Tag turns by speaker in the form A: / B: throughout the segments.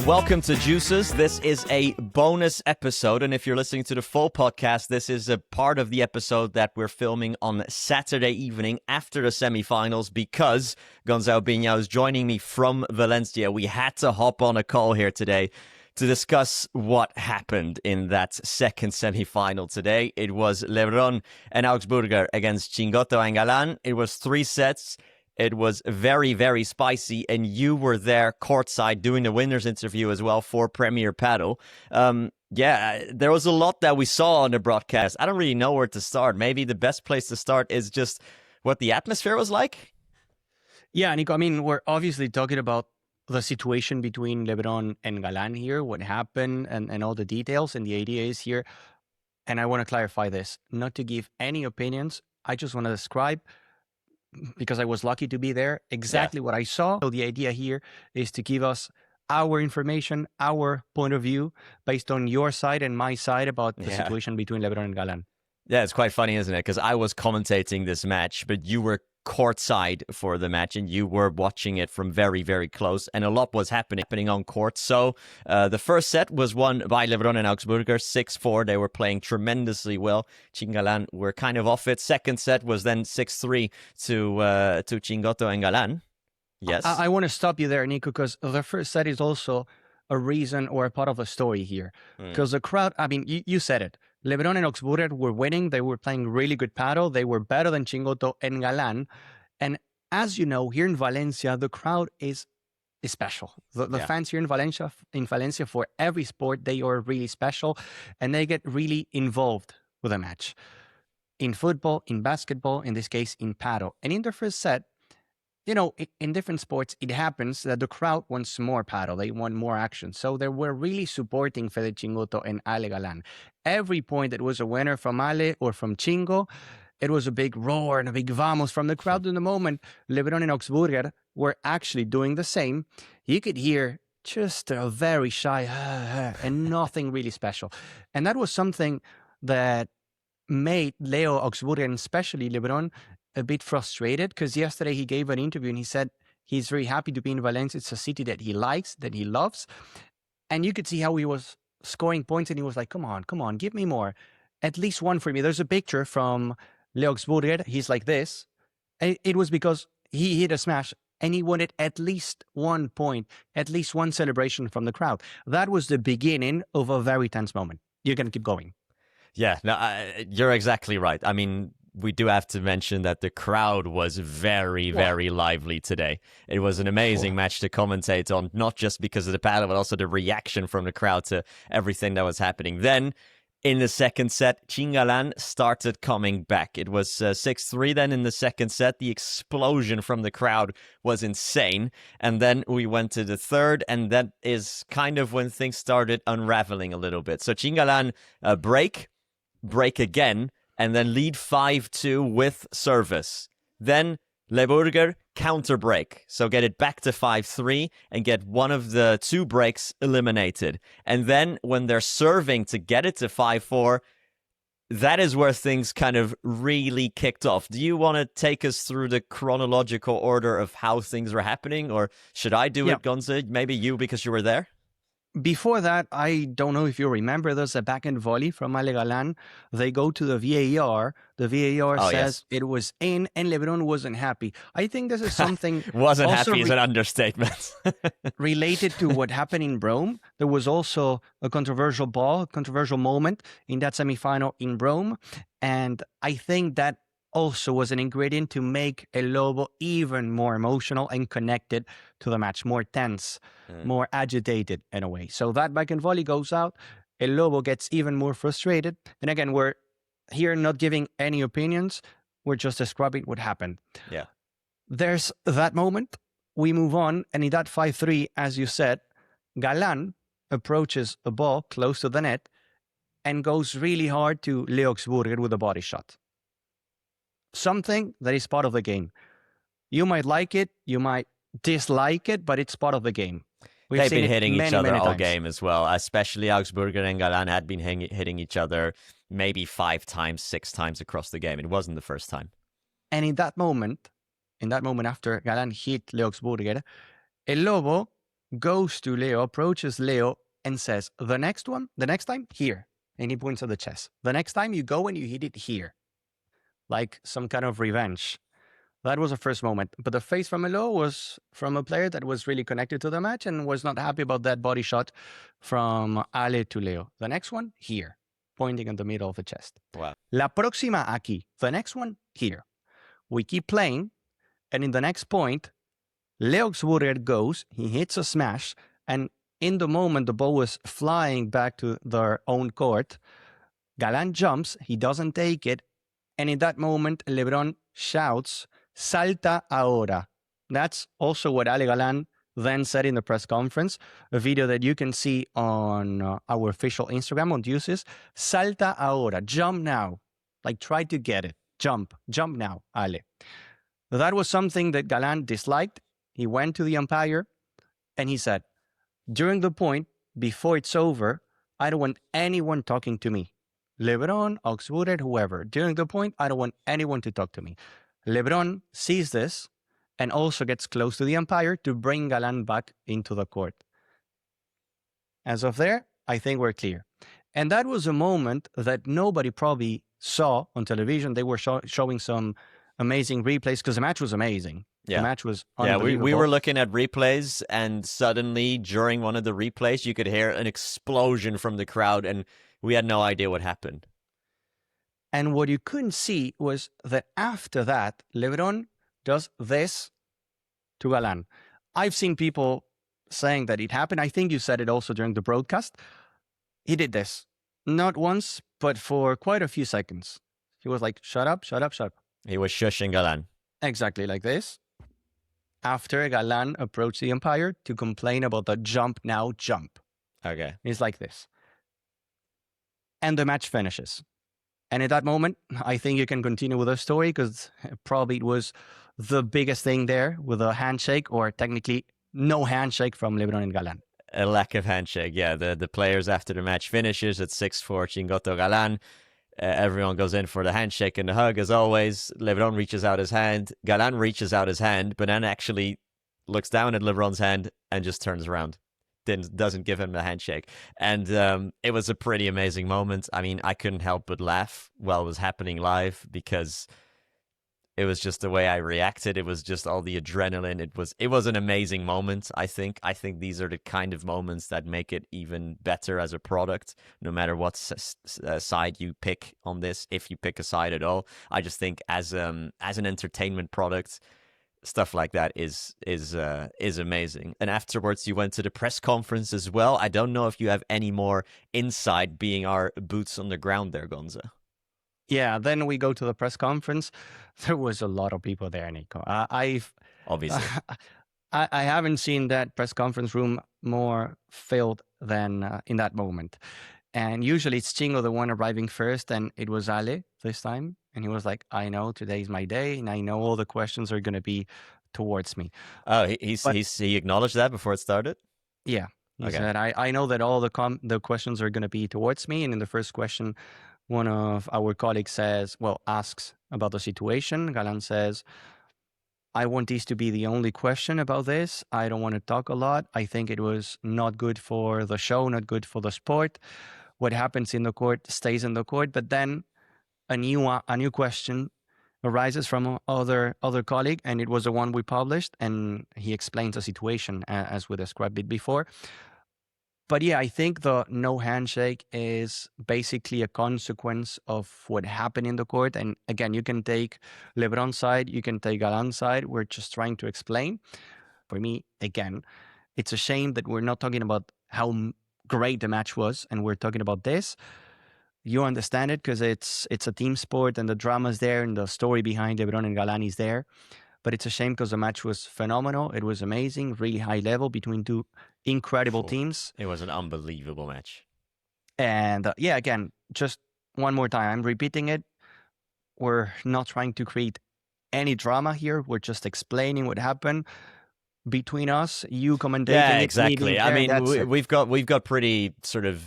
A: Welcome to Deuces. This is a bonus episode, and if you're listening to the full podcast, this is a part of the episode that we're filming on Saturday evening after the semifinals because Gonza Oubiña is joining me from Valencia. We had to hop on a call here today to discuss what happened in that second semifinal today. It was Lebron and Augsburger against Chingotto and Galan. It was 3 sets. It was very, very spicy, and you were there courtside doing the winner's interview as well for Premier Paddle. There was a lot that we saw on the broadcast. I don't really know where to start. Maybe the best place to start is just what the atmosphere was like.
B: Yeah, Nico, I mean, we're obviously talking about the situation between Lebron and Galan here, what happened and all the details, and the idea is here. And I want to clarify this, not to give any opinions. I just want to describe, because I was lucky to be there, exactly what I saw. So the idea here is to give us our information, our point of view, based on your side and my side about the situation between Lebron and Galan.
A: Yeah, it's quite funny, isn't it? Because I was commentating this match, but you were courtside for the match, and you were watching it from very, very close, and a lot was happening on court. So the first set was won by Lebron and Augsburger, 6-4. They were playing tremendously well. Chingalan were kind of off it. Second set was then 6-3 to Chingotto and Galan. Yes.
B: I want to stop you there, Nico, because the first set is also a reason or a part of the story here. Because the crowd, I mean, you said it. Lebron and Augsburger were winning. They were playing really good paddle. They were better than Chingotto and Galan. And as you know, here in Valencia, the crowd is special. The fans here in Valencia for every sport, they are really special, and they get really involved with a match. In football, in basketball, in this case, in paddle. And in the first set, you know, in different sports, it happens that the crowd wants more paddle. They want more action. So they were really supporting Fede Chingotto and Ale Galan. Every point that was a winner from Ale or from Chingo, it was a big roar and a big vamos from the crowd. In the moment, Lebron and Augsburger were actually doing the same. You could hear just a very shy and nothing really special. And that was something that made Leo Augsburger, and especially Lebron, a bit frustrated, because yesterday he gave an interview and he said he's very happy to be in Valencia. It's a city that he likes, that he loves. And you could see how he was scoring points, and he was like, come on, give me more. At least one for me. There's a picture from Leo Augsburger. He's like this. It was because he hit a smash and he wanted at least 1 point, at least one celebration from the crowd. That was the beginning of a very tense moment. You can keep going.
A: Yeah, no, you're exactly right. I mean, we do have to mention that the crowd was very, very lively today. It was an amazing match to commentate on, not just because of the paddle, but also the reaction from the crowd to everything that was happening. Then, in the second set, Chingalan started coming back. It was 6-3 then in the second set. The explosion from the crowd was insane. And then we went to the third, and that is kind of when things started unraveling a little bit. So Chingalan break again, and then lead 5-2 with service. Then Leburger counter break. So get it back to 5-3 and get one of the 2 breaks eliminated. And then when they're serving to get it to 5-4, that is where things kind of really kicked off. Do you want to take us through the chronological order of how things were happening? Or should I do it, Gonza? Maybe you, because you were there?
B: Before that, I don't know if you remember, there's a backhand volley from Ale Galan. They go to the VAR. The VAR says it was in, and Lebron wasn't happy. I think this is something...
A: wasn't happy is an understatement.
B: related to what happened in Rome. There was also a controversial moment in that semifinal in Rome. And I think that also was an ingredient to make El Lobo even more emotional and connected to the match, more tense, more agitated in a way. So that backhand volley goes out. El Lobo gets even more frustrated. And again, we're here not giving any opinions. We're just describing what happened.
A: Yeah.
B: There's that moment. We move on. And in that 5-3, as you said, Galan approaches a ball close to the net and goes really hard to Leo Augsburger with a body shot. Something that is part of the game. You might like it, you might dislike it, but it's part of the game.
A: They've been hitting each other all game as well, especially Augsburger and Galan had been hitting each other maybe 5 times, 6 times across the game. It wasn't the first time.
B: And in that moment after Galan hit Leo Augsburger, El Lobo goes to Leo, approaches Leo, and says, the next time, here. And he points at the chest. The next time you go and you hit it here. Like some kind of revenge. That was the first moment. But the face from Elo was from a player that was really connected to the match and was not happy about that body shot from Ale to Leo. The next one, here. Pointing in the middle of the chest.
A: Wow.
B: La próxima aquí. The next one, here. We keep playing. And in the next point, Leo Oubiña goes, he hits a smash, and in the moment the ball was flying back to their own court, Galan jumps, he doesn't take it, and in that moment, Lebron shouts, "Salta ahora." That's also what Ale Galan then said in the press conference, a video that you can see on our official Instagram on Deuces. "Salta ahora," jump now. Like, try to get it. Jump now, Ale. That was something that Galan disliked. He went to the umpire and he said, during the point, before it's over, I don't want anyone talking to me. Lebron, Oubiña, whoever. During the point, I don't want anyone to talk to me. Lebron sees this and also gets close to the umpire to bring Galan back into the court. As of there, I think we're clear. And that was a moment that nobody probably saw on television. They were showing some amazing replays because the match was amazing.
A: Yeah.
B: The match was unbelievable.
A: Yeah, we were looking at replays, and suddenly during one of the replays, you could hear an explosion from the crowd, and we had no idea what happened.
B: And what you couldn't see was that after that, Lebron does this to Galan. I've seen people saying that it happened. I think you said it also during the broadcast. He did this. Not once, but for quite a few seconds. He was like, shut up, shut up, shut up.
A: He was shushing Galan.
B: Exactly like this. After Galan approached the umpire to complain about the jump now, jump.
A: Okay.
B: It's like this. And the match finishes. And at that moment, I think you can continue with the story because probably it was the biggest thing there with a handshake, or technically no handshake from Lebron and Galan.
A: A lack of handshake, yeah. The players after the match finishes at 6-4 Chingoto Galan. Everyone goes in for the handshake and the hug as always. Lebron reaches out his hand. Galan reaches out his hand, but then actually looks down at Lebron's hand and just turns around. Then doesn't give him the handshake. And it was a pretty amazing moment. I mean, I couldn't help but laugh while it was happening live because it was just the way I reacted. It was just all the adrenaline. It was an amazing moment, I think. I think these are the kind of moments that make it even better as a product, no matter what side you pick on this, if you pick a side at all. I just think as an entertainment product, stuff like that is amazing. And afterwards, you went to the press conference as well. I don't know if you have any more insight, being our boots on the ground there, Gonza.
B: Yeah, then we go to the press conference. There was a lot of people there, Nico.
A: Obviously.
B: I haven't seen that press conference room more filled than in that moment. And usually it's Chingo, the one arriving first, and it was Ale this time. And he was like, I know today's my day, and I know all the questions are going to be towards me.
A: Oh, he acknowledged that before it started?
B: Yeah. He
A: Okay.
B: said, I know that all the questions are going to be towards me. And in the first question, one of our colleagues asks about the situation. Galan says, I want this to be the only question about this. I don't want to talk a lot. I think it was not good for the show, not good for the sport. What happens in the court stays in the court. But then a new question arises from other colleague, and it was the one we published, and he explains the situation as we described it before. But yeah, I think the no handshake is basically a consequence of what happened in the court. And again, you can take Lebron's side, you can take Galan's side. We're just trying to explain. For me, again, it's a shame that we're not talking about how great the match was, and we're talking about this. You understand it because it's a team sport, and the drama's there, and the story behind Lebron and Galan is there. But it's a shame because the match was phenomenal. It was amazing, really high level between two incredible teams.
A: It was an unbelievable match.
B: And again, just one more time, I'm repeating it. We're not trying to create any drama here. We're just explaining what happened between us. You commentating.
A: Yeah, exactly. I mean, we've got pretty sort of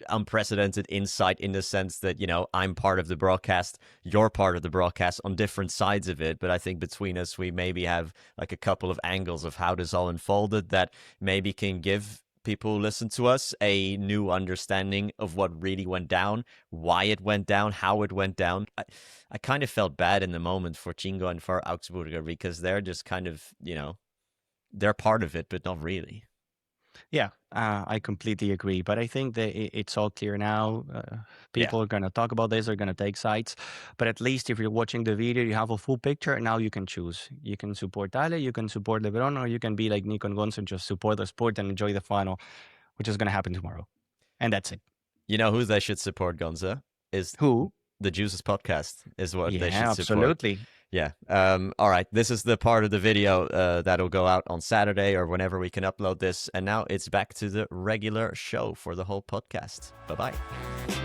A: unprecedented insight in the sense that, I'm part of the broadcast, you're part of the broadcast on different sides of it. But I think between us, we maybe have like a couple of angles of how this all unfolded that maybe can give people who listen to us a new understanding of what really went down, why it went down, how it went down. I kind of felt bad in the moment for Chingo and for Augsburger because they're just kind of, they're part of it, but not really.
B: Yeah, I completely agree. But I think that it's all clear now. People are going to talk about this, are going to take sides. But at least if you're watching the video, you have a full picture. And now you can choose. You can support Ale, you can support Lebron, or you can be like Nico and Gonza and just support the sport and enjoy the final, which is going to happen tomorrow. And that's it.
A: You know who they should support, Gonza? Is
B: Who?
A: The Deuces podcast is what they should support.
B: Absolutely.
A: Yeah. All right. This is the part of the video that'll go out on Saturday or whenever we can upload this. And now it's back to the regular show for the whole podcast. Bye-bye.